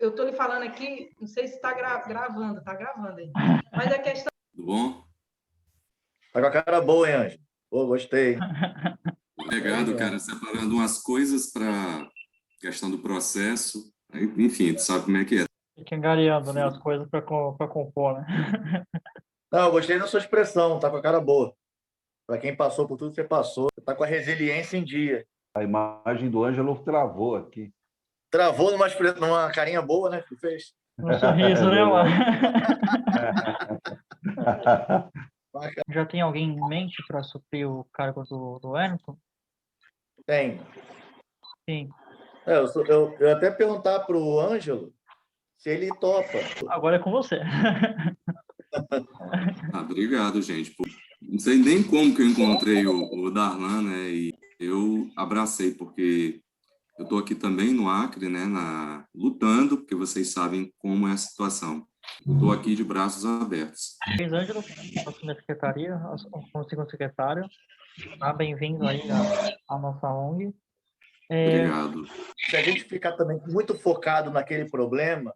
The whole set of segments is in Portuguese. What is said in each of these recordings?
eu tô lhe falando aqui, não sei se está gravando, tá gravando aí. Mas a questão... Tudo bom? Tá com a cara boa, hein, Ângelo? Pô, gostei. Obrigado, cara, separando umas coisas para questão do processo. Enfim, tu sabe como é que é. Fica angariando, né, as coisas para compor, né? Não, eu gostei da sua expressão, tá com a cara boa. Para quem passou por tudo que você passou, tá com a resiliência em dia. A imagem do Ângelo travou aqui. Travou numa carinha boa, né, que fez? Um sorriso, né, lá? Já tem alguém em mente para suprir o cargo do Wellington? Tem. Sim. Eu até perguntar pro Ângelo se ele topa. Agora é com você. Obrigado, gente. Pô, não sei nem como que eu encontrei o Darlan, né? E eu abracei, porque eu estou aqui também no Acre, né? Lutando, porque vocês sabem como é a situação. Estou aqui de braços abertos. Ângelo, na secretaria, como segundo secretário. Bem-vindo aí à nossa ONG. Obrigado. Se a gente ficar também muito focado naquele problema,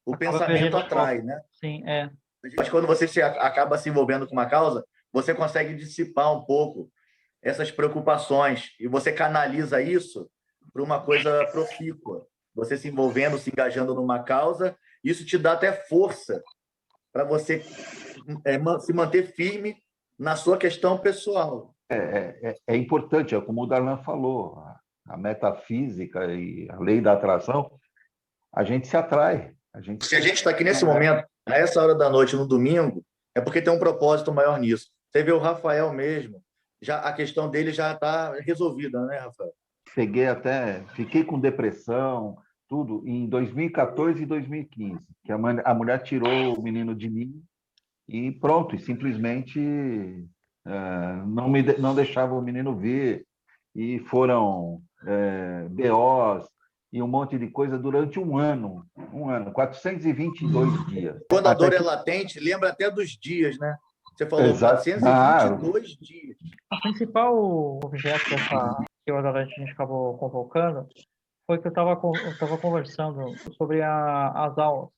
o pensamento atrai, né? Sim, é. Mas quando você acaba se envolvendo com uma causa, você consegue dissipar um pouco essas preocupações e você canaliza isso para uma coisa profícua. Você se envolvendo, se engajando numa causa, isso te dá até força para você se manter firme na sua questão pessoal. É importante, é como o Darlan falou, a metafísica e a lei da atração, a gente se atrai. Se a gente está aqui nesse momento, a essa hora da noite, no domingo, é porque tem um propósito maior nisso. Você vê o Rafael mesmo, já a questão dele já está resolvida, né, Rafael? Fiquei com depressão, tudo, em 2014 e 2015, que a mulher tirou o menino de mim e pronto, e simplesmente não deixava o menino vir, e foram BOs e um monte de coisa durante um ano, 422 dias. Quando a dor é latente, lembra até dos dias, né? Você falou Exato. 422 dias. O principal objeto que a gente acabou convocando foi que eu estava conversando sobre as aulas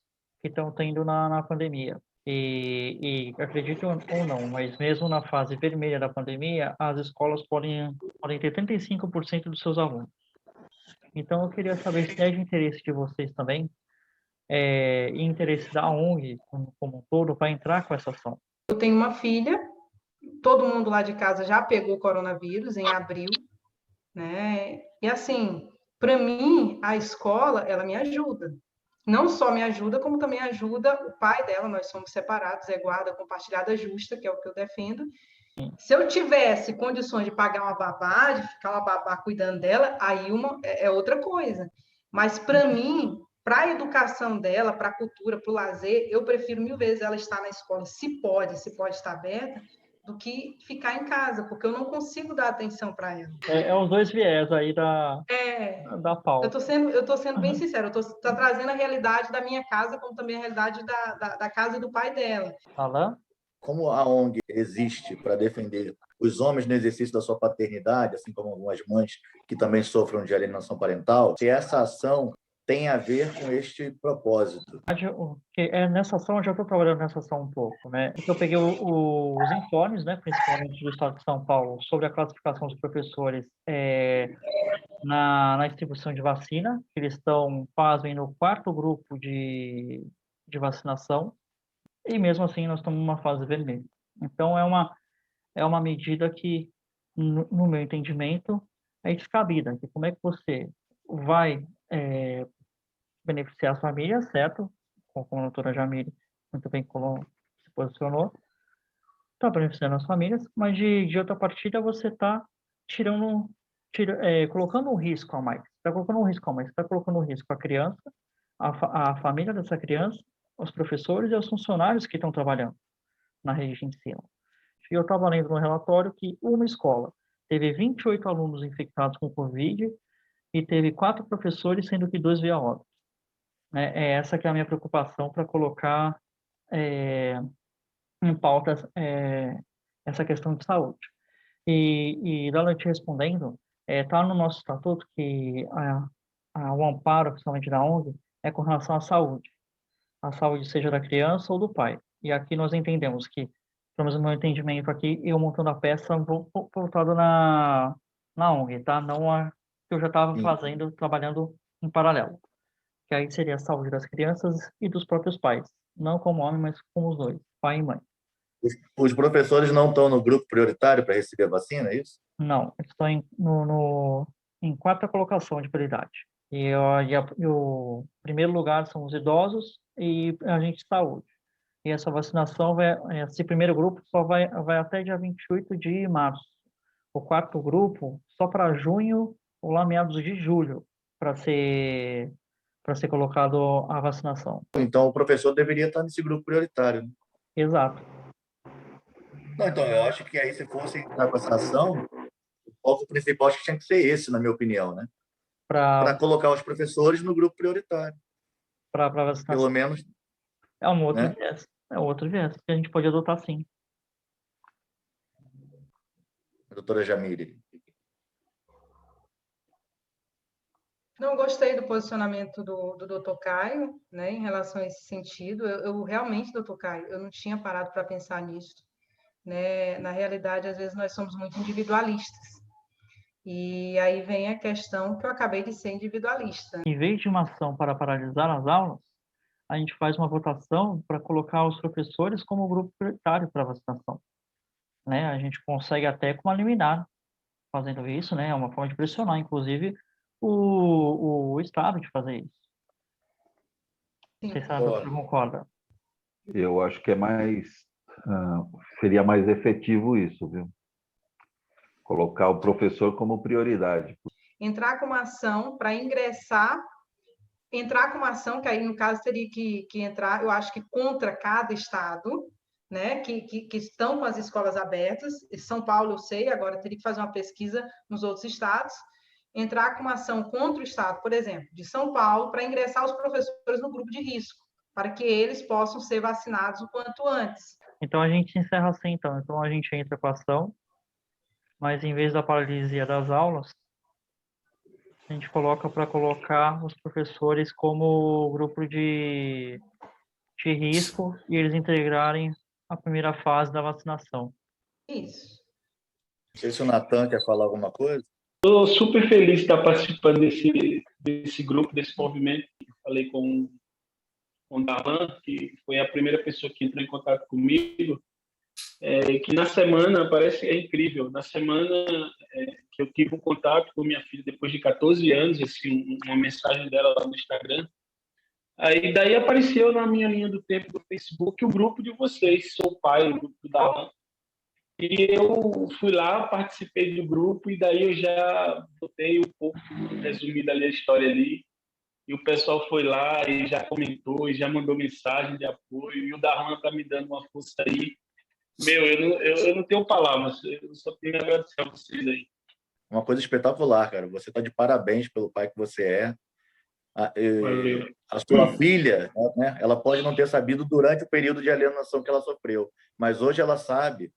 que estão tendo na pandemia. E acredito ou não, mas mesmo na fase vermelha da pandemia, as escolas podem ter 35% dos seus alunos. Então, eu queria saber se é de interesse de vocês também, e interesse da ONG como um todo, para entrar com essa ação. Eu tenho uma filha, todo mundo lá de casa já pegou coronavírus em abril, né? E assim, para mim, a escola, ela me ajuda. Não só me ajuda, como também ajuda o pai dela, nós somos separados, é guarda compartilhada justa, que é o que eu defendo. Se eu tivesse condições de pagar uma babá, de ficar uma babá cuidando dela, aí é outra coisa. Mas para mim, para a educação dela, para a cultura, para o lazer, eu prefiro 1000 vezes ela estar na escola, se pode estar aberta, do que ficar em casa, porque eu não consigo dar atenção para ela. É os dois viés aí da pauta. Eu tô sendo bem sincera, eu estou trazendo a realidade da minha casa, como também a realidade da casa do pai dela. Alain? Como a ONG existe para defender os homens no exercício da sua paternidade, assim como algumas mães que também sofrem de alienação parental, se essa ação tem a ver com este propósito. Nessa ação, eu já estou trabalhando nessa ação um pouco, né? Porque eu peguei os informes, né, principalmente do Estado de São Paulo, sobre a classificação dos professores na distribuição de vacina. Eles estão, pasmem, no 4º grupo de vacinação, e mesmo assim nós estamos numa fase vermelha. Então, é uma medida que, no meu entendimento, é descabida. Que como é que você vai beneficiar as famílias, certo? Como a doutora Jamile muito bem se posicionou, está beneficiando as famílias, mas de outra partida você está colocando um risco a mais. Está colocando um risco a mais. Está colocando um risco a criança, a família dessa criança, os professores e os funcionários que estão trabalhando na rede de ensino. E eu estava lendo no relatório que uma escola teve 28 alunos infectados com Covid e teve 4 professores, sendo que 2 veio a óbito. É essa que é a minha preocupação para colocar em pauta essa questão de saúde. E Dala, te respondendo, está no nosso estatuto que o amparo, principalmente da ONG, é com relação à saúde. A saúde seja da criança ou do pai. E aqui nós entendemos que, pelo menos no meu entendimento aqui, eu montando a peça voltado na ONG, tá? Não a que eu já estava Sim. fazendo, trabalhando em paralelo. Que aí seria a saúde das crianças e dos próprios pais. Não como homem, mas como os dois, pai e mãe. Os professores não estão no grupo prioritário para receber a vacina, é isso? Não, eles estão em quarta colocação de prioridade. E o primeiro lugar são os idosos e a gente de saúde. E essa vacinação, esse primeiro grupo só vai até dia 28 de março. O quarto grupo, só para junho ou lá meados de julho, para ser colocado a vacinação. Então, o professor deveria estar nesse grupo prioritário, né? Exato. Não, então, eu acho que aí, se fosse entrar com vacinação, o foco principal acho que tinha que ser esse, na minha opinião, né? Para Para colocar os professores no grupo prioritário. vacinação. Pelo menos, É um outro né? viés. É outro viés que a gente pode adotar, sim. Doutora Jamile. Não gostei do posicionamento do doutor Caio, né, em relação a esse sentido. Eu realmente, doutor Caio, eu não tinha parado para pensar nisso, né? Na realidade, às vezes nós somos muito individualistas. E aí vem a questão que eu acabei de ser individualista. Em vez de uma ação para paralisar as aulas, a gente faz uma votação para colocar os professores como grupo prioritário para vacinação, né? A gente consegue até com uma liminar fazendo isso, né? É uma forma de pressionar, inclusive, o Estado de fazer isso. Sim. Você sabe, você concorda? Eu acho que seria mais efetivo isso, viu? Colocar o professor como prioridade. Entrar com uma ação para entrar com uma ação, que aí, no caso, teria que entrar, eu acho que contra cada estado, né, que estão com as escolas abertas. Em São Paulo, eu sei, agora teria que fazer uma pesquisa nos outros estados. Entrar com uma ação contra o estado, por exemplo, de São Paulo, para ingressar os professores no grupo de risco, para que eles possam ser vacinados o quanto antes. Então, a gente encerra assim, então. Então, a gente entra com a ação, mas em vez da paralisia das aulas, a gente coloca para colocar os professores como grupo de risco e eles integrarem a primeira fase da vacinação. Isso. Não sei se o Natan quer falar alguma coisa. Estou super feliz de estar participando desse grupo, desse movimento. Falei com o Darlan, que foi a primeira pessoa que entrou em contato comigo, que na semana, parece incrível, na semana que eu tive um contato com minha filha depois de 14 anos, assim, uma mensagem dela lá no Instagram, aí daí apareceu na minha linha do tempo do Facebook o grupo de vocês, sou pai do Darlan, e eu fui lá, participei do grupo, e daí eu já botei um pouco resumido ali a história ali, e o pessoal foi lá e já comentou, e já mandou mensagem de apoio, e o Darlan está me dando uma força aí. Meu, eu não tenho palavras, eu só tenho a agradecer a vocês aí. Uma coisa espetacular, cara. Você está de parabéns pelo pai que você é. Valeu. A sua filha, né, ela pode não ter sabido durante o período de alienação que ela sofreu, mas hoje ela sabe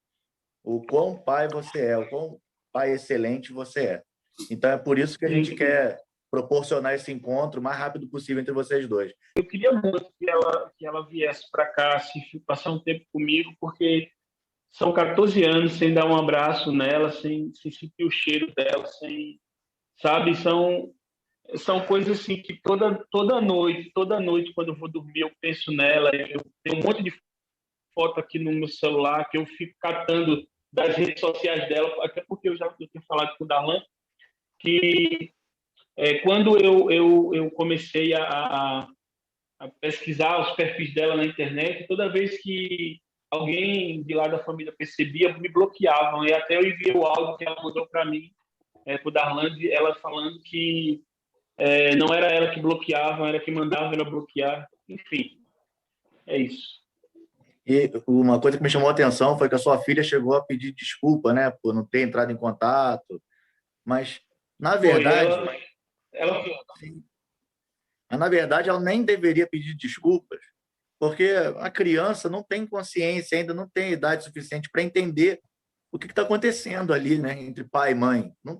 o quão pai você é, o quão pai excelente você é. Então, é por isso que a gente quer proporcionar esse encontro o mais rápido possível entre vocês dois. Eu queria muito que ela viesse para cá, passar um tempo comigo, porque são 14 anos sem dar um abraço nela, sem sentir o cheiro dela, sabe? São coisas assim que toda noite, quando eu vou dormir, eu penso nela. Eu tenho um monte de foto aqui no meu celular que eu fico catando das redes sociais dela, até porque eu tinha falado com o Darlan, que quando eu comecei a pesquisar os perfis dela na internet, toda vez que alguém de lá da família percebia, me bloqueavam, e até eu enviei o áudio que ela mandou para mim, para o Darlan, ela falando que não era ela que bloqueava, era que mandava ela bloquear. Enfim, é isso. E uma coisa que me chamou a atenção foi que a sua filha chegou a pedir desculpa, né, por não ter entrado em contato, mas, na verdade, na verdade, ela nem deveria pedir desculpas, porque a criança não tem consciência ainda, não tem idade suficiente para entender o que está acontecendo ali, né, entre pai e mãe. Não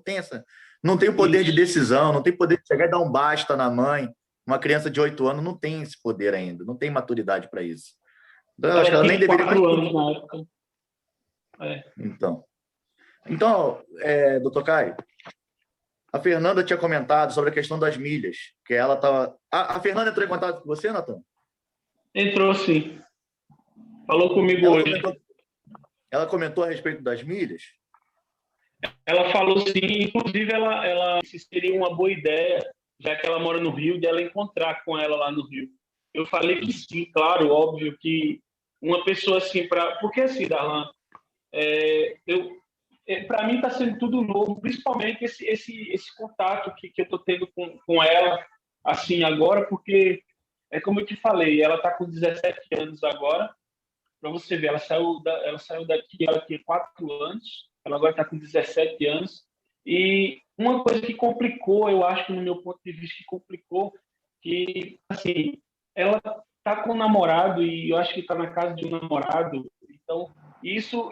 tem o poder de decisão, não tem poder de chegar e dar um basta na mãe. Uma criança de 8 anos não tem esse poder ainda, não tem maturidade para isso. Então, eu Ela acho que ela nem tinha deveria... 4 anos na época. Então, doutor Caio, a Fernanda tinha comentado sobre a questão das milhas, que ela estava... A Fernanda entrou em contato com você, Natan? Entrou, sim. Falou comigo hoje. Ela comentou a respeito das milhas? Ela falou sim, inclusive ela seria uma boa ideia, já que ela mora no Rio, de ela encontrar com ela lá no Rio. Eu falei que sim, claro, óbvio que uma pessoa assim, porque assim, Darlan, para mim está sendo tudo novo, principalmente esse contato que eu estou tendo com ela, assim, agora, porque, como eu te falei, ela está com 17 anos agora, para você ver, ela saiu daqui, ela tinha 4 anos, ela agora está com 17 anos, e uma coisa que complicou, eu acho que no meu ponto de vista que complicou, que, assim, ela está com um namorado, e eu acho que está na casa de um namorado, então, isso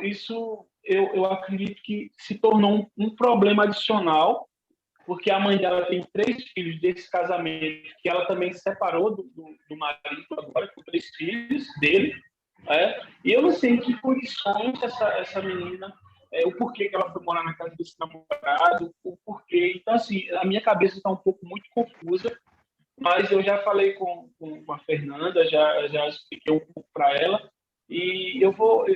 eu acredito que se tornou um problema adicional, porque a mãe dela tem 3 filhos desse casamento, que ela também se separou do marido agora, com 3 filhos dele, e eu não sei em que condições essa menina, o porquê que ela foi morar na casa desse namorado, o porquê. Então, assim, a minha cabeça está um pouco muito confusa, mas eu já falei com a Fernanda, já expliquei um pouco para ela, e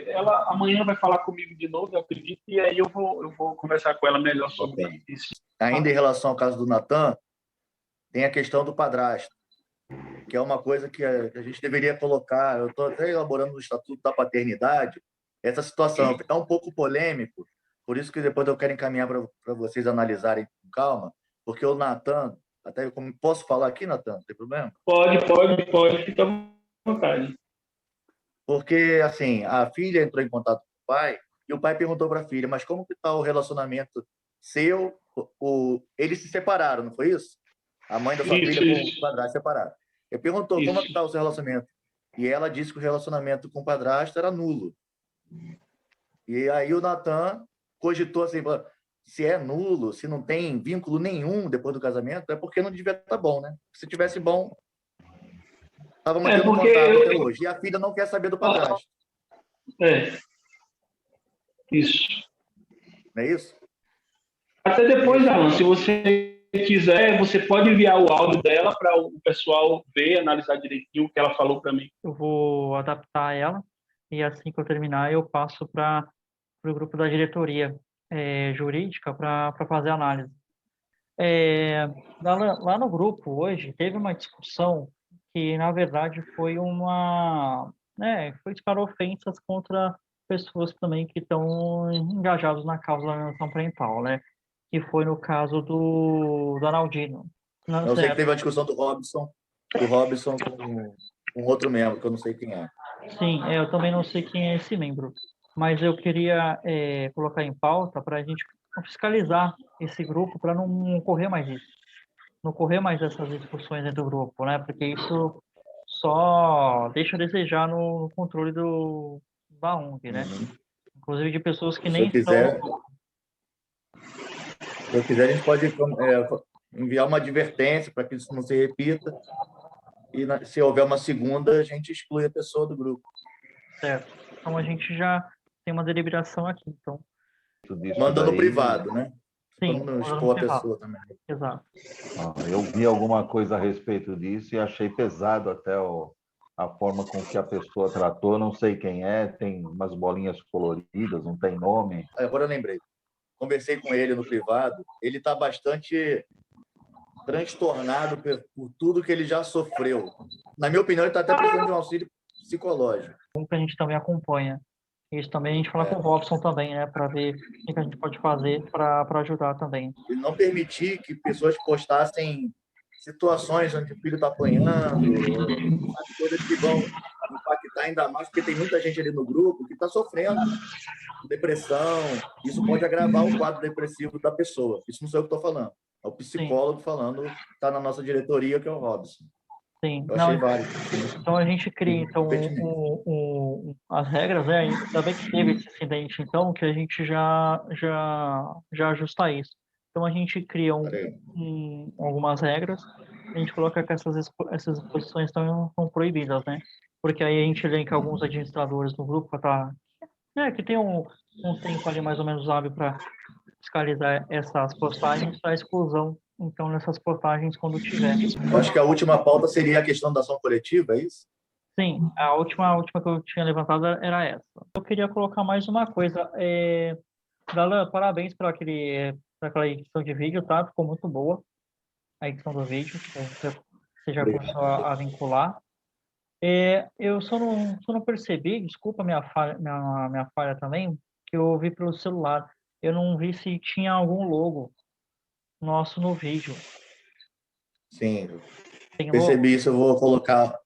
ela amanhã vai falar comigo de novo, eu acredito, e aí eu vou conversar com ela melhor sobre isso. Ainda em relação ao caso do Natan, tem a questão do padrasto, que é uma coisa que a gente deveria colocar. Eu estou até elaborando no Estatuto da Paternidade essa situação. É um pouco polêmico, por isso que depois eu quero encaminhar para vocês analisarem com calma, porque o Natan, até como posso falar aqui, Natan, não tem problema? Pode, fica à vontade. Porque, assim, a filha entrou em contato com o pai e o pai perguntou para a filha, mas como que está o relacionamento seu? Eles se separaram, não foi isso? A mãe da sua filha com o padrasto separaram. Ele perguntou como é que está o seu relacionamento. E ela disse que o relacionamento com o padrasto era nulo. E aí o Natan cogitou assim, se é nulo, se não tem vínculo nenhum depois do casamento, é porque não devia estar bom, né? Se tivesse bom, estava mantendo contato até hoje. E a filha não quer saber do padrasto. Isso. Não é isso? Até depois, Alan, se você quiser, você pode enviar o áudio dela para o pessoal ver, analisar direitinho o que ela falou para mim. Eu vou adaptar ela e assim que eu terminar eu passo para o grupo da diretoria jurídica para fazer a análise. Lá no grupo hoje teve uma discussão que na verdade foi foi disparar ofensas contra pessoas também que estão engajadas na causa da alienação parental, né? Que foi no caso do Arnaldino. Eu sei que teve uma discussão do Robson com outro membro, que eu não sei quem é. Sim, eu também não sei quem é esse membro, mas eu queria colocar em pauta para a gente fiscalizar esse grupo para não ocorrer mais isso, não ocorrer mais essas discussões dentro do grupo, né? Porque isso só deixa a desejar no controle da ONG, né? Inclusive de pessoas que nem estão... Se eu quiser, a gente pode enviar uma advertência para que isso não se repita. E se houver uma segunda, a gente exclui a pessoa do grupo. Certo. Então a gente já tem uma deliberação aqui. Então, manda no privado, né? Sim. Para não expor a pessoa também. Exato. Eu vi alguma coisa a respeito disso e achei pesado até a forma com que a pessoa tratou. Não sei quem é, tem umas bolinhas coloridas, não tem nome. Agora eu lembrei. Conversei com ele no privado. Ele está bastante transtornado por tudo que ele já sofreu. Na minha opinião, ele está até precisando de um auxílio psicológico. Como que a gente também acompanha. Isso também a gente fala com o Robson também, né? Para ver o que a gente pode fazer para ajudar também. E não permitir que pessoas postassem situações onde o filho está apanhando, coisas que vão impactar ainda mais, porque tem muita gente ali no grupo que está sofrendo depressão. Isso pode agravar o quadro depressivo da pessoa. Isso não sou eu que estou falando. É o psicólogo falando, está na nossa diretoria, que é o Robson. Sim. Eu achei válido. Então a gente cria as regras, né? Ainda bem que teve esse incidente, então, que a gente já ajusta isso. Então a gente cria algumas regras a gente coloca que essas exposições estão proibidas, né? Porque aí a gente elenca alguns administradores do grupo que tem um tempo ali mais ou menos hábil para fiscalizar essas postagens para exclusão, então, nessas postagens quando tiver. Eu acho que a última pauta seria a questão da ação coletiva, é isso? Sim, a última que eu tinha levantado era essa. Eu queria colocar mais uma coisa. Dalan, parabéns por aquela edição de vídeo, tá? Ficou muito boa a edição do vídeo. Você já começou a vincular. Eu só não percebi, desculpa minha falha também, que eu vi pelo celular. Eu não vi se tinha algum logo nosso no vídeo. Sim, Tem percebi logo? isso, eu vou colocar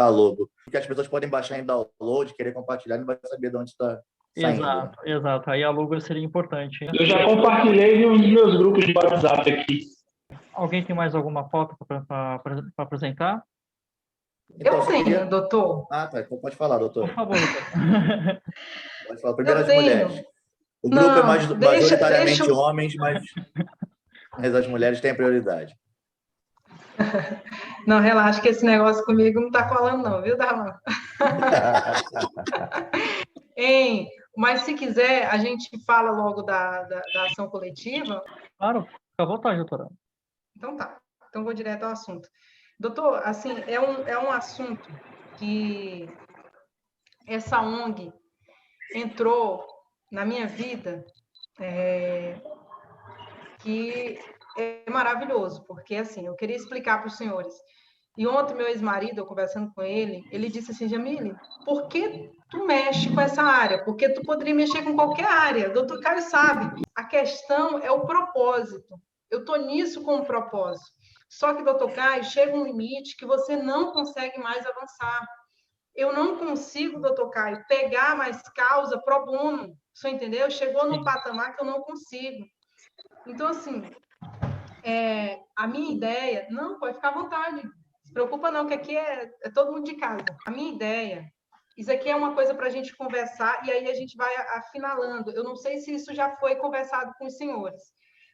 a logo. Porque as pessoas podem baixar em download, querer compartilhar, e não vai saber de onde está saindo. Né? Exato. Aí a logo seria importante. Eu já compartilhei nos meus grupos de WhatsApp aqui. Alguém tem mais alguma foto para apresentar? Então, Eu tenho, doutor. Ah, tá. Então pode falar, doutor. Por favor, doutor. Pode falar. Primeiro Eu as tenho. mulheres. O grupo é Não, majoritariamente deixa- homens, mas as mulheres têm prioridade. Não, relaxa que esse negócio comigo não tá colando não, viu, Darlan? Hein? Mas se quiser, a gente fala logo da ação coletiva. Claro, fica à vontade, doutora. Então tá. Então vou direto ao assunto. Doutor, assim, é um assunto que essa ONG entrou na minha vida, que é maravilhoso, porque assim, eu queria explicar para os senhores. E ontem meu ex-marido, eu conversando com ele, ele disse assim, Jamile, por que tu mexe com essa área? Porque tu poderia mexer com qualquer área. Doutor Caio sabe, a questão é o propósito. Eu estou nisso com um propósito. Só que, doutor Caio, chega um limite que você não consegue mais avançar. Eu não consigo, doutor Caio, pegar mais causa pro bono. Você entendeu? Chegou no patamar que eu não consigo. Então, assim, a minha ideia... Não, pode ficar à vontade. Não se preocupa não, que aqui é todo mundo de casa. A minha ideia... Isso aqui é uma coisa para a gente conversar e aí a gente vai afinalando. Eu não sei se isso já foi conversado com os senhores.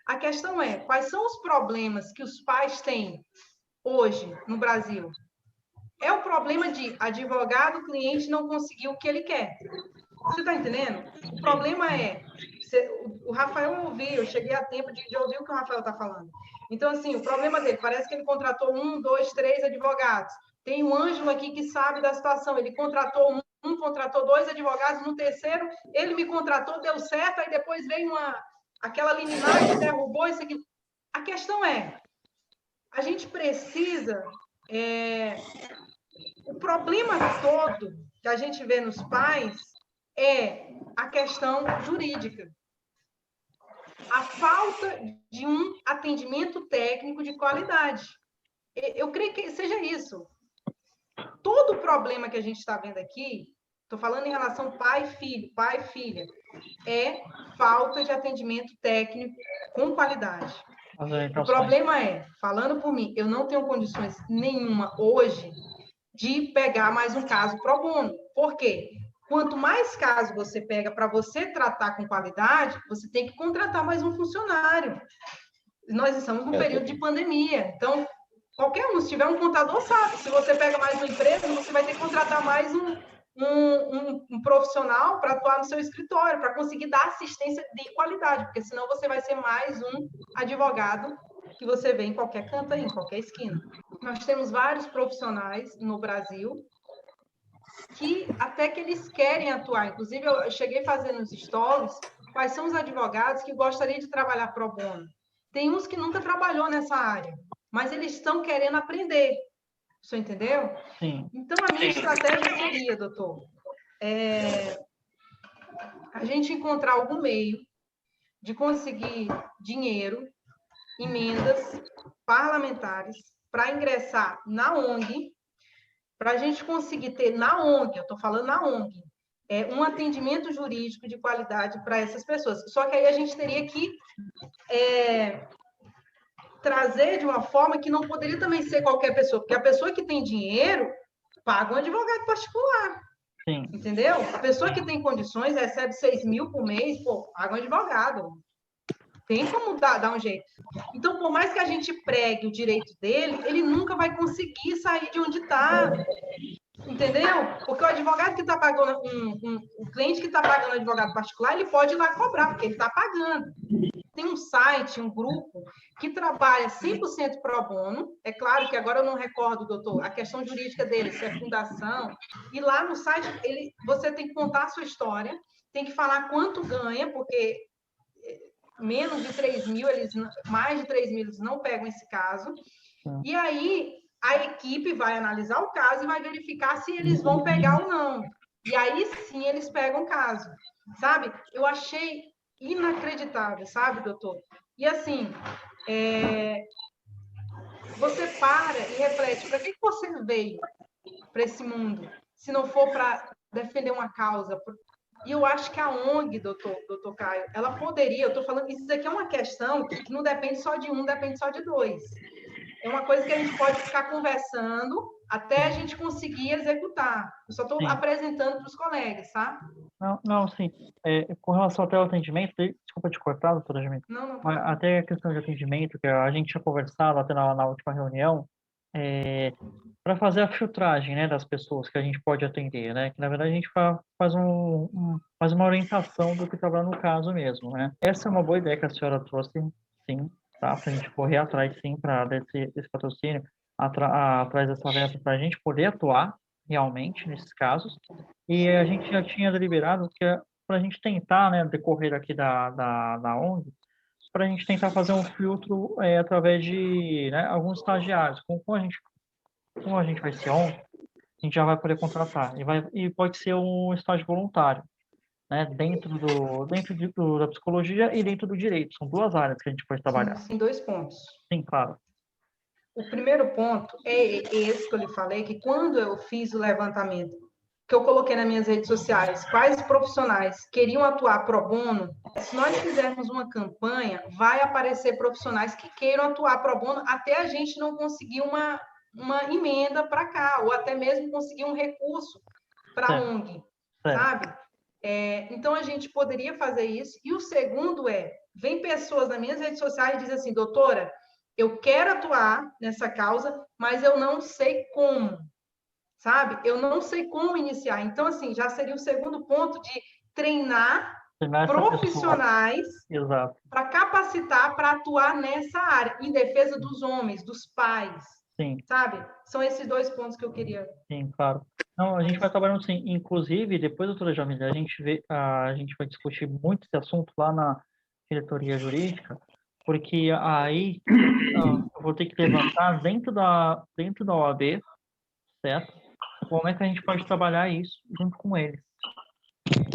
A questão é, quais são os problemas que os pais têm hoje no Brasil? É o problema de advogado, cliente não conseguir o que ele quer. Você está entendendo? O problema é... O Rafael eu cheguei a tempo de ouvir o que o Rafael está falando. Então, assim, o problema dele, parece que ele contratou 1, 2, 3 advogados. Tem o Ângelo aqui que sabe da situação. Ele contratou contratou 2 advogados, no terceiro ele me contratou, deu certo, aí depois veio aquela liminar que derrubou isso aqui. A questão é, a gente precisa... o problema todo que a gente vê nos pais é a questão jurídica. A falta de um atendimento técnico de qualidade. Eu creio que seja isso. Todo o problema que a gente está vendo aqui, estou falando em relação pai-filho, pai-filha, é falta de atendimento técnico com qualidade. O problema é, falando por mim, eu não tenho condições nenhuma hoje de pegar mais um caso pro bono. Por quê? Quanto mais caso você pega para você tratar com qualidade, você tem que contratar mais um funcionário. Nós estamos num período de pandemia, então qualquer um, se tiver um contador, sabe. Se você pega mais uma empresa, você vai ter que contratar mais um profissional para atuar no seu escritório, para conseguir dar assistência de qualidade, porque senão você vai ser mais um advogado que você vê em qualquer canto aí, em qualquer esquina. Nós temos vários profissionais no Brasil que até que eles querem atuar. Inclusive, eu cheguei fazendo os stories, quais são os advogados que gostariam de trabalhar pro bono. Tem uns que nunca trabalhou nessa área, mas eles estão querendo aprender. Você entendeu? Sim. Então, a minha estratégia seria, doutor, a gente encontrar algum meio de conseguir dinheiro, emendas parlamentares, para ingressar na ONG, para a gente conseguir ter na ONG, eu estou falando na ONG, um atendimento jurídico de qualidade para essas pessoas. Só que aí a gente teria que trazer de uma forma que não poderia também ser qualquer pessoa, porque a pessoa que tem dinheiro paga um advogado particular. Sim. Entendeu? A pessoa que tem condições recebe 6 mil por mês, pô, paga um advogado. Tem como dar um jeito. Então, por mais que a gente pregue o direito dele, ele nunca vai conseguir sair de onde está. Entendeu? Porque o advogado que está pagando, o cliente que está pagando advogado particular, ele pode ir lá cobrar, porque ele está pagando. Tem um site, um grupo, que trabalha 100% pro bono. É claro que agora eu não recordo, doutor, a questão jurídica dele, se é fundação. E lá no site, você tem que contar a sua história, tem que falar quanto ganha, porque menos de 3 mil, mais de 3 mil, eles não pegam esse caso. E aí, a equipe vai analisar o caso e vai verificar se eles vão pegar ou não. E aí, sim, eles pegam o caso. Sabe? Eu achei inacreditável, sabe, doutor? E assim, você para e reflete, para que você veio para esse mundo, se não for para defender uma causa? E eu acho que a ONG, doutor Caio, ela poderia, eu estou falando, isso aqui é uma questão que não depende só de um, depende só de dois. É uma coisa que a gente pode ficar conversando até a gente conseguir executar. Eu só estou apresentando para os colegas, tá? Não, sim. Com relação até ao atendimento, desculpa te cortar, doutora Jamil. Não. Mas até a questão de atendimento, que a gente tinha conversado até na última reunião, para fazer a filtragem, né, das pessoas que a gente pode atender, né? Que na verdade a gente faz uma orientação do que trabalha no caso mesmo, né? Essa é uma boa ideia que a senhora trouxe, sim, tá? Para a gente correr atrás, sim, para desse patrocínio, atrás dessa verba, para a gente poder atuar realmente nesses casos. E a gente já tinha deliberado que para a gente tentar, né, decorrer aqui da ONG, para a gente tentar fazer um filtro através de, né, alguns estagiários. Como a gente vai ser ONG, a gente já vai poder contratar. E pode ser um estágio voluntário, né, dentro da psicologia e dentro do direito. São duas áreas que a gente pode trabalhar. Sim, 2 pontos. Sim, claro. O primeiro ponto é esse que eu lhe falei, que quando eu fiz o levantamento, que eu coloquei nas minhas redes sociais, quais profissionais queriam atuar pro bono, se nós fizermos uma campanha, vai aparecer profissionais que queiram atuar pro bono até a gente não conseguir uma emenda para cá, ou até mesmo conseguir um recurso para a ONG, sabe? Então, a gente poderia fazer isso. E o segundo vem pessoas nas minhas redes sociais e dizem assim, doutora, eu quero atuar nessa causa, mas eu não sei como, sabe? Eu não sei como iniciar. Então, assim, já seria o segundo ponto de treinar profissionais para capacitar para atuar nessa área, em defesa dos homens, dos pais. Sim. Sabe? São esses 2 pontos que eu queria. Sim, claro. Não, a gente vai trabalhando sim. Inclusive, depois, doutora Jamília, a gente vai discutir muito esse assunto lá na diretoria jurídica, porque aí eu vou ter que levantar dentro da OAB, certo? Como é que a gente pode trabalhar isso junto com eles,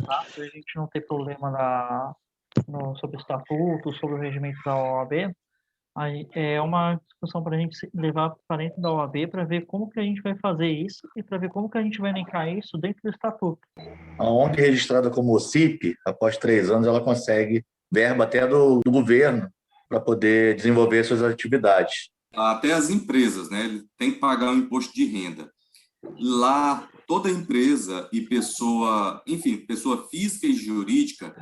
tá? Para a gente não ter problema sobre o estatuto, sobre o regimento da OAB. É uma discussão para a gente levar para dentro da OAB para ver como que a gente vai fazer isso e para ver como que a gente vai elencar isso dentro do estatuto. A ONG registrada como OCIP, após 3 anos, ela consegue verba até do governo para poder desenvolver suas atividades. Até as empresas, né? Ele tem que pagar o imposto de renda. Lá, toda empresa e pessoa, enfim, pessoa física e jurídica,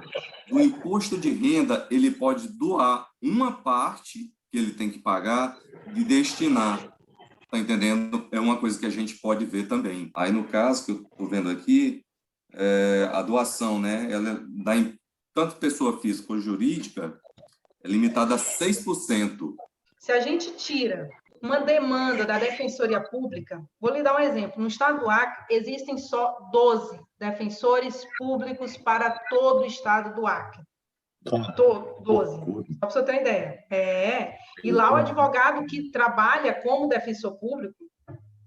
o imposto de renda, ele pode doar uma parte que ele tem que pagar e destinar. Tá entendendo? É uma coisa que a gente pode ver também. Aí, no caso que eu estou vendo aqui, a doação, né? Ela dá em tanto pessoa física ou jurídica, é limitada a 6%. Se a gente tira uma demanda da Defensoria Pública, vou lhe dar um exemplo. No estado do Acre, existem só 12 defensores públicos para todo o estado do Acre. 12, só para você ter uma ideia. E lá o advogado que trabalha como defensor público,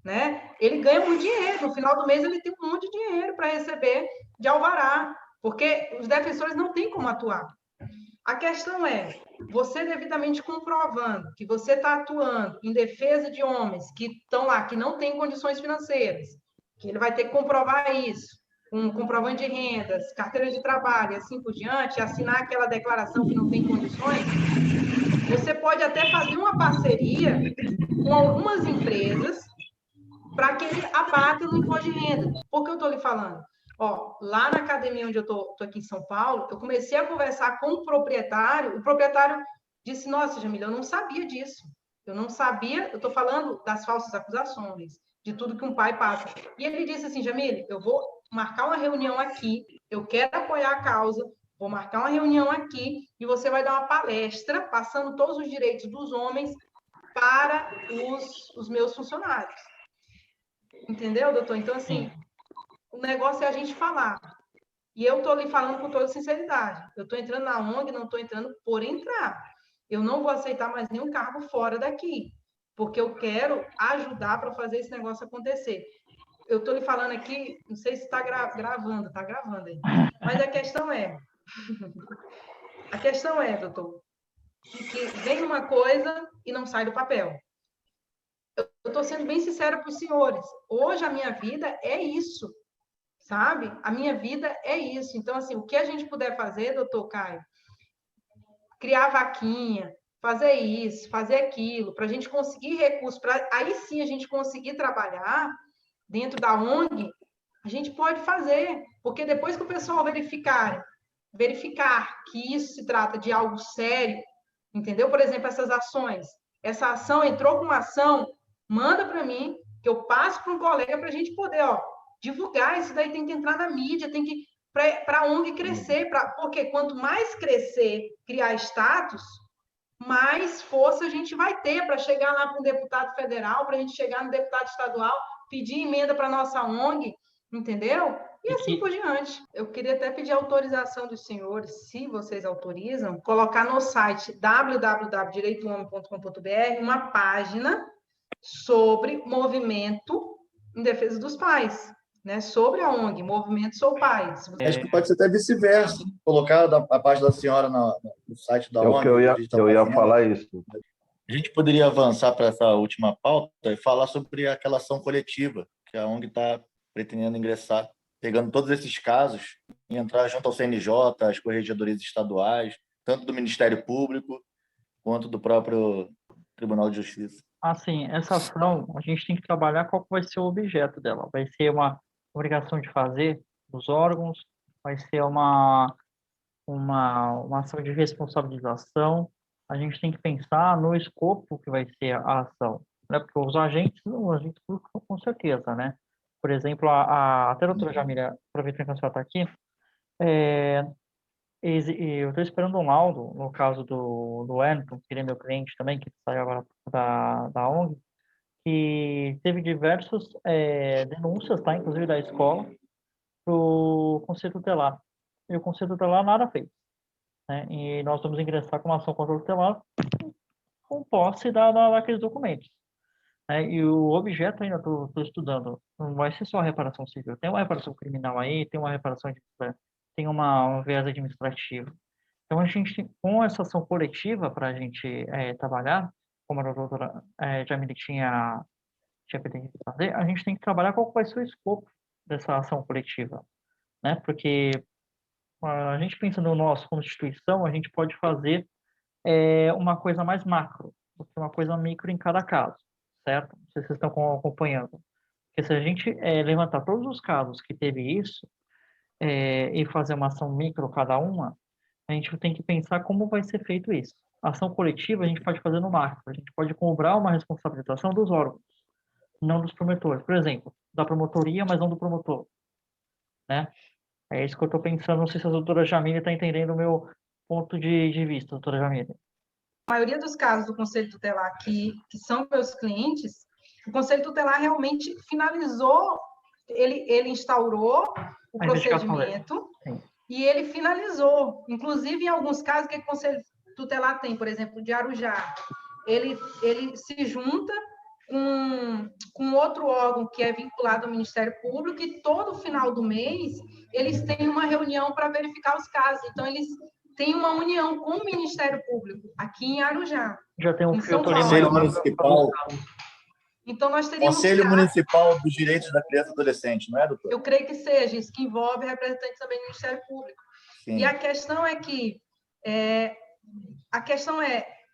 né, ele ganha muito dinheiro. No final do mês, ele tem um monte de dinheiro para receber de alvará, porque os defensores não têm como atuar. A questão é, você devidamente comprovando que você está atuando em defesa de homens que estão lá, que não têm condições financeiras, que ele vai ter que comprovar isso, um comprovante de rendas, carteira de trabalho e assim por diante, assinar aquela declaração que não tem condições, você pode até fazer uma parceria com algumas empresas para que ele abata no imposto de renda. Por que eu estou lhe falando? Ó, lá na academia onde eu tô aqui em São Paulo, eu comecei a conversar com o proprietário disse, nossa, Jamila, eu não sabia disso. Eu não sabia, eu estou falando das falsas acusações, de tudo que um pai passa. E ele disse assim, Jamile, eu vou marcar uma reunião aqui, eu quero apoiar a causa, vou marcar uma reunião aqui e você vai dar uma palestra passando todos os direitos dos homens para os meus funcionários. Entendeu, doutor? Então, assim, o negócio é a gente falar. E eu estou lhe falando com toda sinceridade. Eu estou entrando na ONG, não estou entrando por entrar. Eu não vou aceitar mais nenhum cargo fora daqui, porque eu quero ajudar para fazer esse negócio acontecer. Eu estou lhe falando aqui, não sei se está gravando, está gravando aí. Mas a questão é, doutor, que vem uma coisa e não sai do papel. Eu estou sendo bem sincera para os senhores. Hoje a minha vida é isso, sabe? A minha vida é isso. Então, assim, o que a gente puder fazer, doutor Caio, criar vaquinha, fazer isso, fazer aquilo, para a gente conseguir recursos, para aí sim a gente conseguir trabalhar dentro da ONG, a gente pode fazer, porque depois que o pessoal verificar que isso se trata de algo sério, entendeu? Por exemplo, essas ações, essa ação entrou com uma ação, manda para mim, que eu passo para um colega para a gente poder, ó, divulgar, isso daí tem que entrar na mídia, tem que para a ONG crescer, porque quanto mais crescer, criar status, mais força a gente vai ter para chegar lá para um deputado federal, para a gente chegar no deputado estadual, pedir emenda para a nossa ONG, entendeu? E assim por diante. Eu queria até pedir autorização dos senhores, se vocês autorizam, colocar no site www.direitohomem.com.br uma página sobre movimento em defesa dos pais, né? Sobre a ONG, Movimento Sou Pai. Acho que pode ser até vice-versa. Colocar a página da senhora no site da É o ONG. que eu ia falar isso. A gente poderia avançar para essa última pauta e falar sobre aquela ação coletiva que a ONG está pretendendo ingressar, pegando todos esses casos e entrar junto ao CNJ, às corregedorias estaduais, tanto do Ministério Público quanto do próprio Tribunal de Justiça. Assim, essa ação, a gente tem que trabalhar qual vai ser o objeto dela. Vai ser uma obrigação de fazer dos órgãos, vai ser uma ação de responsabilização. A gente tem que pensar no escopo que vai ser a ação, né? Porque os agentes públicos, com certeza, né? Por exemplo, até a doutora Jamila, aproveitando que a senhora está aqui, eu estou esperando um laudo, no caso do Wellington, que ele é meu cliente também, que saiu agora da ONG, que teve diversas denúncias, tá? Inclusive da escola, para o Conselho Tutelar. E o Conselho Tutelar nada fez, né? E nós vamos ingressar com uma ação contra o tutelar com posse daqueles documentos, né? E o objeto ainda estou estudando, não vai ser só a reparação civil, tem uma reparação criminal aí, tem uma reparação tem um viés administrativo. Então, a gente, com essa ação coletiva para a gente trabalhar, como a doutora Jamile tinha pretendido fazer, a gente tem que trabalhar qual vai ser o escopo dessa ação coletiva, né? Porque a gente pensa no nosso como instituição, a gente pode fazer uma coisa mais macro, do que uma coisa micro em cada caso, certo? Não sei se vocês estão acompanhando. Porque se a gente levantar todos os casos que teve isso, e fazer uma ação micro cada uma, a gente tem que pensar como vai ser feito isso. A ação coletiva a gente pode fazer no macro, a gente pode cobrar uma responsabilização dos órgãos, não dos promotores. Por exemplo, da promotoria, mas não do promotor, né? É isso que eu estou pensando, não sei se a doutora Jamile está entendendo o meu ponto de vista, doutora Jamile. A maioria dos casos do Conselho Tutelar que são meus clientes, o Conselho Tutelar realmente finalizou, ele instaurou o procedimento e ele finalizou. Inclusive, em alguns casos, que o Conselho Tutelar tem, por exemplo, de Arujá, ele se junta com outro órgão que é vinculado ao Ministério Público e todo final do mês eles têm uma reunião para verificar os casos. Então, eles têm uma união com o Ministério Público aqui em Arujá. Já tem um filtro Conselho Municipal. Então, nós teríamos Conselho Municipal dos Direitos da Criança e Adolescente, não é, doutor? Eu creio que seja, isso que envolve representantes também do Ministério Público. Sim. E a questão é que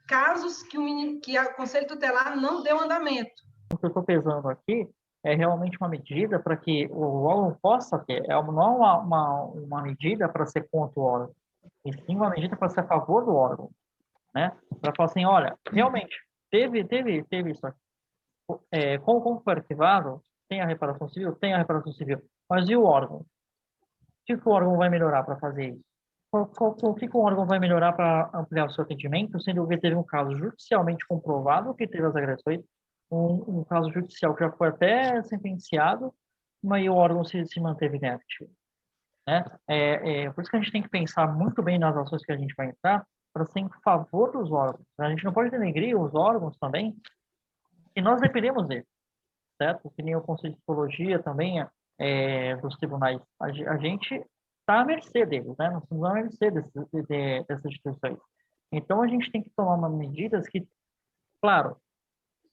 casos que o Conselho Tutelar não deu andamento. O que eu estou pesando aqui é realmente uma medida para que o órgão possa ter, não é uma medida para ser contra o órgão, e sim uma medida para ser a favor do órgão, né? Para falar assim, olha, realmente, teve isso aqui. Como foi arquivado, tem a reparação civil, mas e o órgão? O que o órgão vai melhorar para fazer isso? O que o órgão vai melhorar para ampliar o seu atendimento, sendo que teve um caso judicialmente comprovado que teve as agressões, um caso judicial que já foi até sentenciado, mas o órgão se manteve inerte, né? Por isso que a gente tem que pensar muito bem nas ações que a gente vai entrar para ser em favor dos órgãos. A gente não pode denegrir os órgãos também, e nós dependemos deles, certo? Que nem o Conselho de Psicologia também, dos tribunais. A gente está à mercê deles, né? Nós estamos à mercê dessas instituições. Então, a gente tem que tomar medidas que, claro,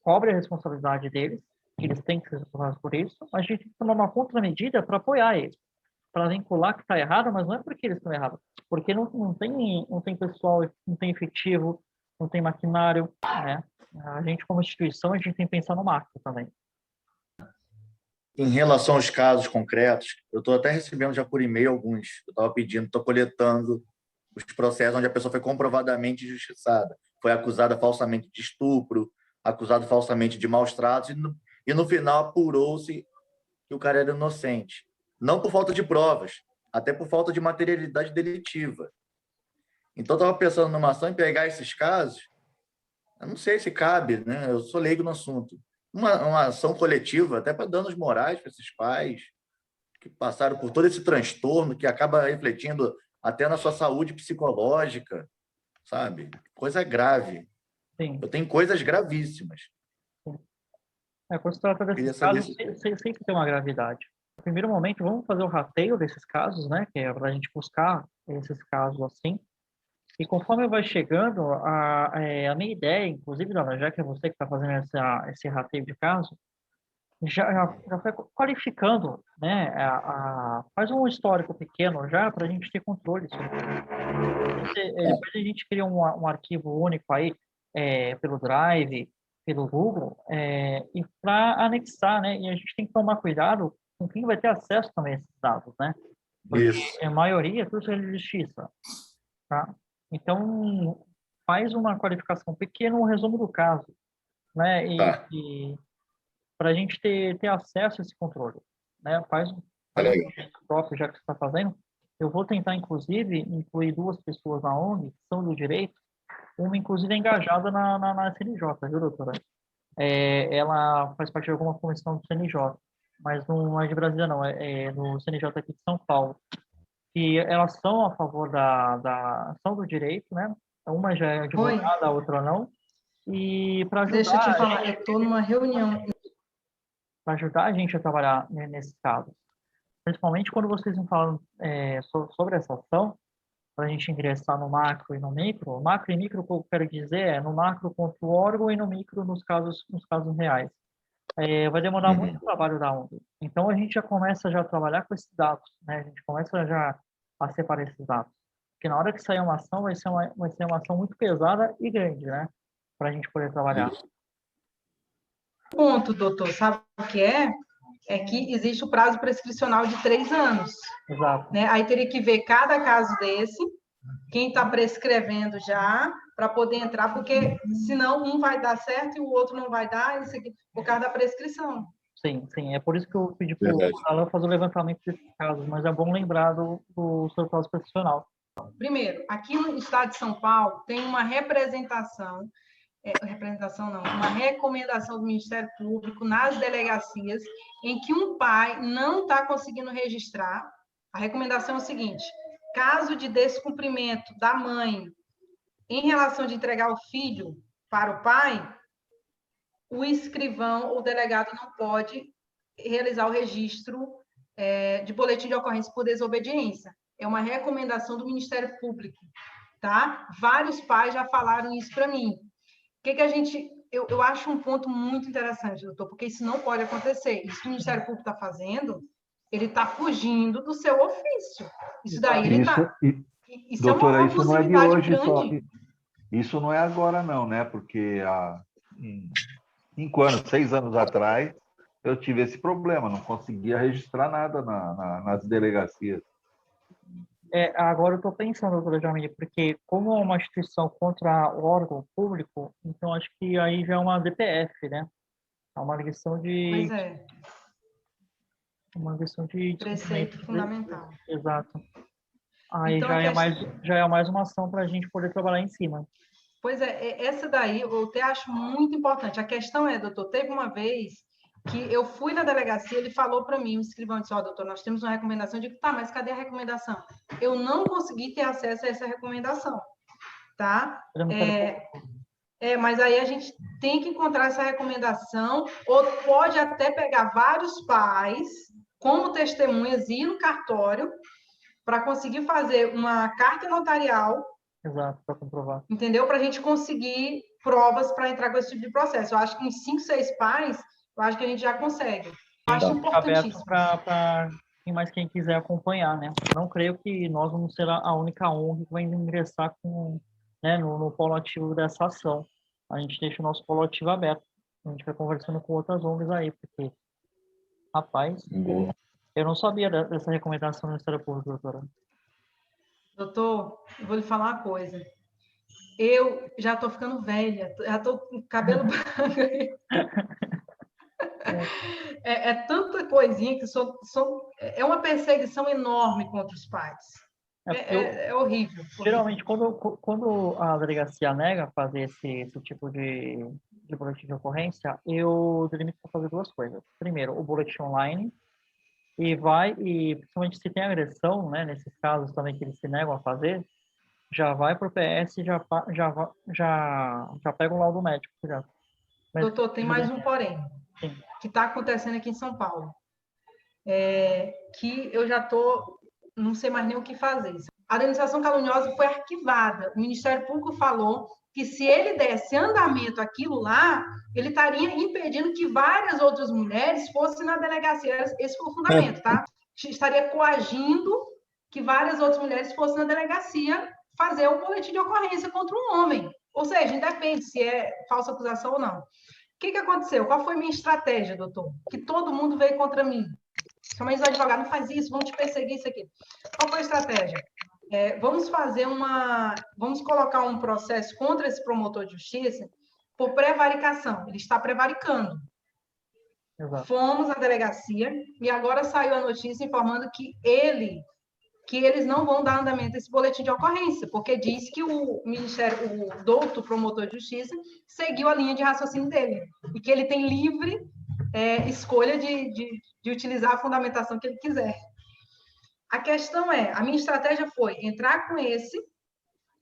cobre a responsabilidade deles, que eles têm que ser responsáveis por isso, mas a gente tem que tomar uma contramedida para apoiar eles, para vincular que está errado, mas não é porque eles estão errados, porque não tem pessoal, não tem efetivo, não tem maquinário, né? A gente, como instituição, a gente tem que pensar no macro também. Em relação aos casos concretos, eu estou até recebendo já por e-mail alguns. Eu estava pedindo, estou coletando os processos onde a pessoa foi comprovadamente injustiçada, foi acusada falsamente de estupro, acusado falsamente de maus tratos, e no final apurou-se que o cara era inocente. Não por falta de provas, até por falta de materialidade delitiva. Então, eu estava pensando numa ação em pegar esses casos, eu não sei se cabe, né? Eu sou leigo no assunto. Uma ação coletiva, até para danos morais para esses pais que passaram por todo esse transtorno, que acaba refletindo até na sua saúde psicológica, sabe? Coisa grave. Sim. Eu tenho coisas gravíssimas. Quando se trata desses casos, sempre tem uma gravidade. No primeiro momento, vamos fazer o rateio desses casos, né? Que é para a gente buscar esses casos assim. E conforme vai chegando, a minha ideia, inclusive, Dona, já que é você que está fazendo esse rateio de caso, já foi qualificando, né? Faz um histórico pequeno já para a gente ter controle sobre isso. Depois a gente cria um arquivo único aí, pelo Drive, pelo Google, e para anexar, né? E a gente tem que tomar cuidado com quem vai ter acesso também a esses dados, né? Porque Isso. a maioria é tudo de justiça, tá? Então, faz uma qualificação pequena, um resumo do caso, né? E para a gente ter acesso a esse controle, né? Faz um projeto próprio, já que você está fazendo. Eu vou tentar, inclusive, incluir 2 pessoas na ONG, que são do direito, uma, inclusive, é engajada na CNJ, viu, doutora? Ela faz parte de alguma comissão do CNJ, mas não é de Brasília, não, é do CNJ aqui de São Paulo. E elas são a favor são do direito, né? Uma já é advogada, a outra não. E para ajudar, Deixa eu te falar, eu estou numa reunião. Para ajudar a gente a trabalhar nesse caso, principalmente quando vocês me falam sobre essa ação, para a gente ingressar no macro e no micro. Macro e micro, o que eu quero dizer é no macro contra o órgão e no micro nos casos reais. Vai demorar muito trabalho da ONG. Então, a gente já começa a trabalhar com esses dados, né? A gente começa já a separar esses dados. Porque na hora que sair uma ação, vai ser uma ação muito pesada e grande, né? Para a gente poder trabalhar. Ponto, doutor, sabe o que é? É que existe o prazo prescricional de 3 anos. Exato. Né? Aí teria que ver cada caso desse, quem está prescrevendo já, para poder entrar, porque senão um vai dar certo e o outro não vai dar, isso aqui, por causa da prescrição. Sim. É por isso que eu pedi para o Alan fazer o levantamento desses casos, mas é bom lembrar do seu prazo profissional. Primeiro, aqui no estado de São Paulo tem uma uma recomendação do Ministério Público nas delegacias em que um pai não está conseguindo registrar. A recomendação é o seguinte: caso de descumprimento da mãe em relação de entregar o filho para o pai, o escrivão ou o delegado não pode realizar o registro de boletim de ocorrência por desobediência. É uma recomendação do Ministério Público, tá? Vários pais já falaram isso para mim. Eu acho um ponto muito interessante, doutor, porque isso não pode acontecer. Isso que o Ministério Público está fazendo, ele está fugindo do seu ofício. Isso daí ele está... Isso doutora, é uma isso não é de hoje grande. só. Isso não é agora, não, né? Porque há 5 anos, 6 anos atrás, eu tive esse problema, não conseguia registrar nada nas delegacias. Agora eu estou pensando, doutora Jamile, porque como é uma instituição contra o órgão público, então acho que aí já é uma DPF, né? É uma ligação Pois de... é, Uma questão de preceito descumprimento. fundamental. Exato. Aí Então, a questão... já é mais uma ação para a gente poder trabalhar em cima. Pois é, essa daí eu até acho muito importante. A questão é, doutor, teve uma vez que eu fui na delegacia, ele falou para mim, o escrivão disse, doutor, nós temos uma recomendação. Eu digo, tá, mas cadê a recomendação? Eu não consegui ter acesso a essa recomendação, tá? Mas aí a gente tem que encontrar essa recomendação, ou pode até pegar vários pais como testemunhas e ir no cartório para conseguir fazer uma carta notarial. Exato, para comprovar. Entendeu? Para a gente conseguir provas para entrar com esse tipo de processo. Eu acho que em 5, 6 pais, eu acho que a gente já consegue. Eu acho importantíssimo. Para quem quiser acompanhar, né? Não creio que nós vamos ser a única ONG que vai ingressar no polo ativo dessa ação. A gente deixa o nosso polo ativo aberto. A gente vai conversando com outras ONGs aí, porque, rapaz, eu não sabia dessa recomendação do Ministério Público, doutora. Doutor, eu vou lhe falar uma coisa. Eu já estou ficando velha, já estou com cabelo branco. É tanta coisinha que é uma perseguição enorme contra os pais. É horrível. Geralmente, quando a delegacia nega fazer esse tipo de boletim de ocorrência, eu delimito para fazer duas coisas. Primeiro, o boletim online, e principalmente se tem agressão, né, nesses casos também que eles se negam a fazer, já vai para o PS e já pega o laudo médico. Doutor, tem mais um porém, Sim. que está acontecendo aqui em São Paulo, que eu já não sei mais nem o que fazer. A denunciação caluniosa foi arquivada. O Ministério Público falou que se ele desse andamento àquilo lá, ele estaria impedindo que várias outras mulheres fossem na delegacia. Esse foi o fundamento, tá? Estaria coagindo que várias outras mulheres fossem na delegacia fazer o boletim de ocorrência contra um homem. Ou seja, independe se é falsa acusação ou não. O que aconteceu? Qual foi a minha estratégia, doutor? Que todo mundo veio contra mim. Mas o advogado não faz isso, vão te perseguir isso aqui. Qual foi a estratégia? Vamos colocar um processo contra esse promotor de justiça por prevaricação. Ele está prevaricando. Exato. Fomos à delegacia e agora saiu a notícia informando que eles não vão dar andamento a esse boletim de ocorrência, porque diz que o doutor promotor de justiça seguiu a linha de raciocínio dele e que ele tem livre escolha de utilizar a fundamentação que ele quiser. A questão a minha estratégia foi entrar com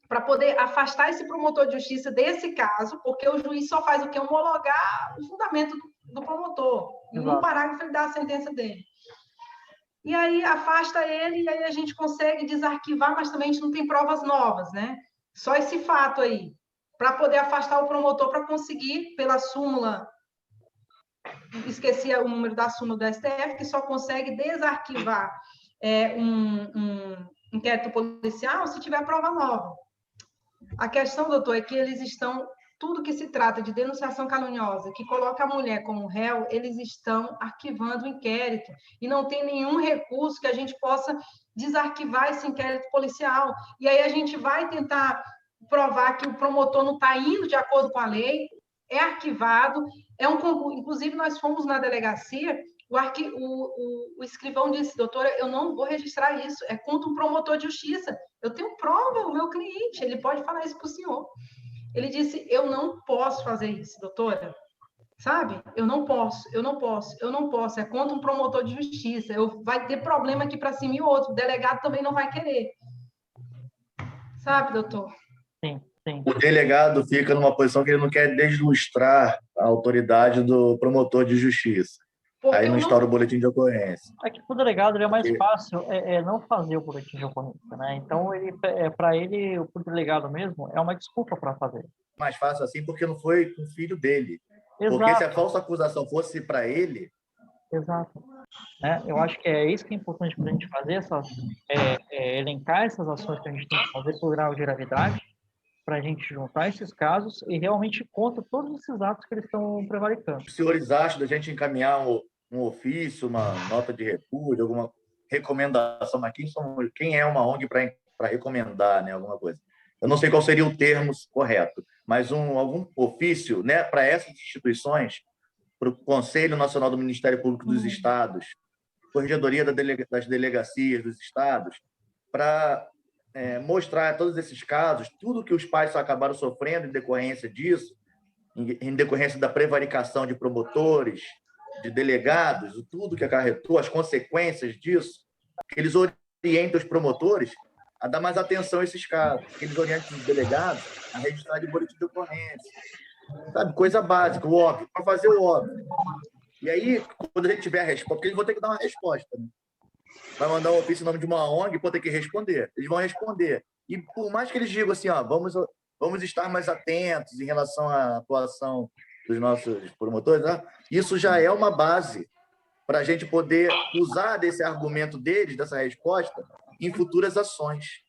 para poder afastar esse promotor de justiça desse caso, porque o juiz só faz o quê? Homologar o fundamento do promotor. E num parágrafo ele dá a sentença dele. E aí afasta ele, e aí a gente consegue desarquivar, mas também a gente não tem provas novas, né? Só esse fato aí, para poder afastar o promotor, para conseguir, pela súmula, esqueci o número da súmula do STF, que só consegue desarquivar um inquérito policial se tiver prova nova. A questão, doutor, é que eles estão, tudo que se trata de denunciação caluniosa, que coloca a mulher como réu, eles estão arquivando o inquérito e não tem nenhum recurso que a gente possa desarquivar esse inquérito policial. E aí a gente vai tentar provar que o promotor não está indo de acordo com a lei, é arquivado, inclusive nós fomos na delegacia, o escrivão disse, doutora, eu não vou registrar isso, é contra um promotor de justiça. Eu tenho prova, o meu cliente, ele pode falar isso para o senhor. Ele disse, eu não posso fazer isso, doutora. Sabe? Eu não posso. É contra um promotor de justiça. Vai ter problema aqui para cima e outro. O delegado também não vai querer. Sabe, doutor? Sim. O delegado fica numa posição que ele não quer deslustrar a autoridade do promotor de justiça. Porque aí não estoura o boletim de ocorrência. É que para o delegado é mais fácil não fazer o boletim de ocorrência, né? Então, para ele, o delegado mesmo, é uma desculpa para fazer. Mais fácil assim, porque não foi com o filho dele. Exato. Porque se a falsa acusação fosse para ele... Exato. Eu acho que é isso que é importante para a gente fazer, elencar essas ações que a gente tem que fazer por grau de gravidade, para a gente juntar esses casos e realmente contra todos esses atos que eles estão prevaricando. Os senhores acham da gente encaminhar um ofício, uma nota de repúdio, alguma recomendação, mas quem é uma ONG para recomendar, né, alguma coisa? Eu não sei qual seria o termo correto, mas algum ofício, né, para essas instituições, para o Conselho Nacional do Ministério Público dos Estados, Corregedoria das Delegacias dos Estados, para mostrar todos esses casos, tudo que os pais acabaram sofrendo em decorrência disso, em decorrência da prevaricação de promotores, de delegados, tudo que acarretou, as consequências disso, que eles orientem os promotores a dar mais atenção a esses casos, que eles orientem os delegados a registrar de boletim de ocorrência. Sabe? Coisa básica, o óbvio, para fazer o óbvio. E aí, quando a gente tiver a resposta, porque eles vão ter que dar uma resposta, né? Vai mandar um ofício em nome de uma ONG, pode ter que responder. Eles vão responder. E por mais que eles digam assim, ó, vamos estar mais atentos em relação à atuação dos nossos promotores, né? Isso já é uma base para a gente poder usar desse argumento deles, dessa resposta, em futuras ações.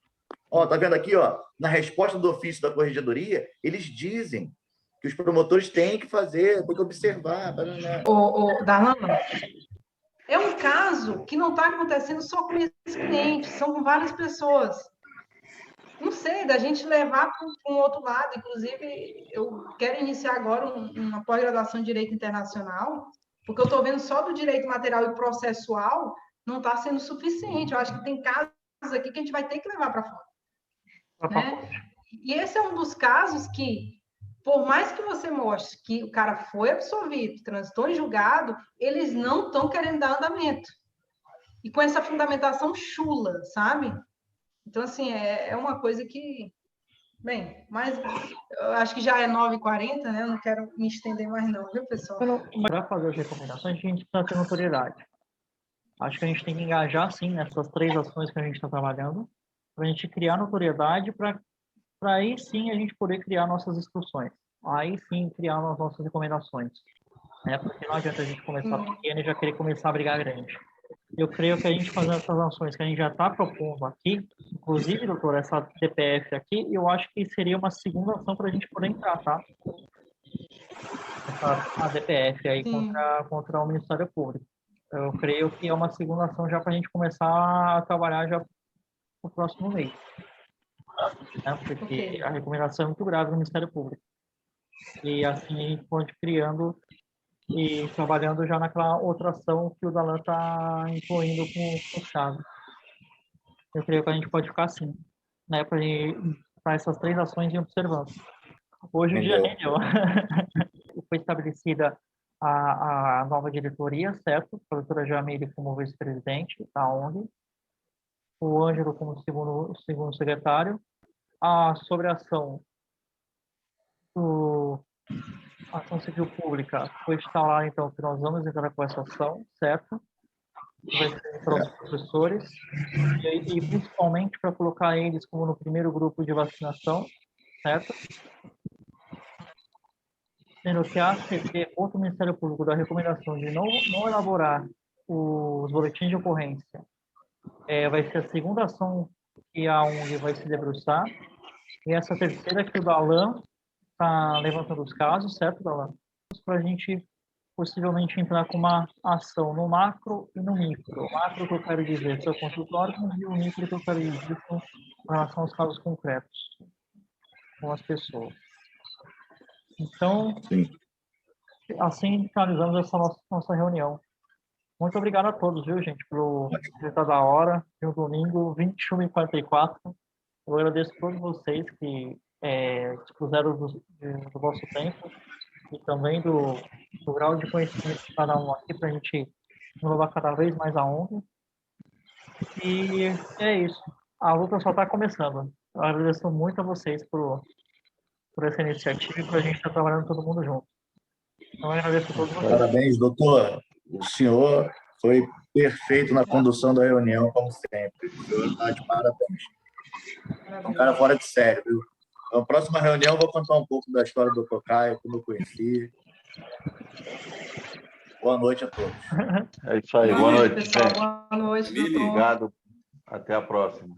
Ó, tá vendo aqui, ó, na resposta do ofício da Corregedoria, eles dizem que os promotores têm que fazer, têm que observar. Darlan, é um caso que não está acontecendo só com esse cliente, são com várias pessoas. Não sei, da gente levar para um outro lado. Inclusive, eu quero iniciar agora uma pós-graduação em Direito Internacional, porque eu estou vendo só do direito material e processual não está sendo suficiente. Eu acho que tem casos aqui que a gente vai ter que levar para fora. Né? E esse é um dos casos que, por mais que você mostre que o cara foi absolvido, transitou em julgado, eles não estão querendo dar andamento. E com essa fundamentação chula, sabe? Então, assim, é uma coisa que... Bem, mas eu acho que já é 9h40, né? Eu não quero me estender mais não, viu, pessoal? Para fazer as recomendações, a gente precisa ter notoriedade. Acho que a gente tem que engajar, sim, nessas 3 ações que a gente está trabalhando, para a gente criar notoriedade, para aí sim a gente poder criar nossas instruções. Aí sim criar as nossas recomendações. Né? Porque não adianta a gente começar pequeno e já querer começar a brigar grande. Eu creio que a gente fazendo essas ações que a gente já está propondo aqui, inclusive, doutor, essa DPF aqui, eu acho que seria uma segunda ação para a gente poder entrar, tá? A DPF aí contra o Ministério Público. Eu creio que é uma segunda ação já para a gente começar a trabalhar já no próximo mês. Né? Porque a recomendação é muito grave no Ministério Público. E assim a gente pode criando e trabalhando já naquela outra ação que o Darlan está incluindo com o Chaves. Eu creio que a gente pode ficar assim, né, para essas 3 ações e observando. Hoje o dia rendeu. Foi estabelecida a nova diretoria, certo? A doutora Jamile como vice-presidente da ONG, o Ângelo como segundo secretário. Sobre a ação a ação civil pública foi instalar, então, que nós vamos entrar com essa ação, certo? Vai ser para os professores e principalmente para colocar eles como no primeiro grupo de vacinação, certo? Sendo que a ACP, outro Ministério Público, da recomendação de não elaborar os boletins de ocorrência, vai ser a segunda ação que a ONG vai se debruçar, e essa terceira que o Darlan está levantando os casos, certo, Darlan? Para a gente possivelmente entrar com uma ação no macro e no micro. O macro que eu quero dizer são contra os órgãos e o micro que eu quero dizer com relação aos casos concretos com as pessoas. Então, assim finalizamos essa nossa reunião. Muito obrigado a todos, viu, gente, por estar da hora, de um domingo, 21h44. Eu agradeço a todos vocês que dispuseram do vosso tempo e também do grau de conhecimento de cada um aqui para a gente inovar cada vez mais a ONG. E é isso. A luta só está começando. Eu agradeço muito a vocês por essa iniciativa e por a gente estar trabalhando todo mundo junto. Então, eu agradeço a todos vocês. Parabéns, doutor. O senhor foi perfeito na condução da reunião, como sempre. O senhor está de parabéns. É um cara fora de sério, viu? Na próxima reunião, eu vou contar um pouco da história do Dr. Caio, como eu conheci. Boa noite a todos. É isso aí. Boa noite, pessoal. gente. Boa noite, doutor. Obrigado. Até a próxima.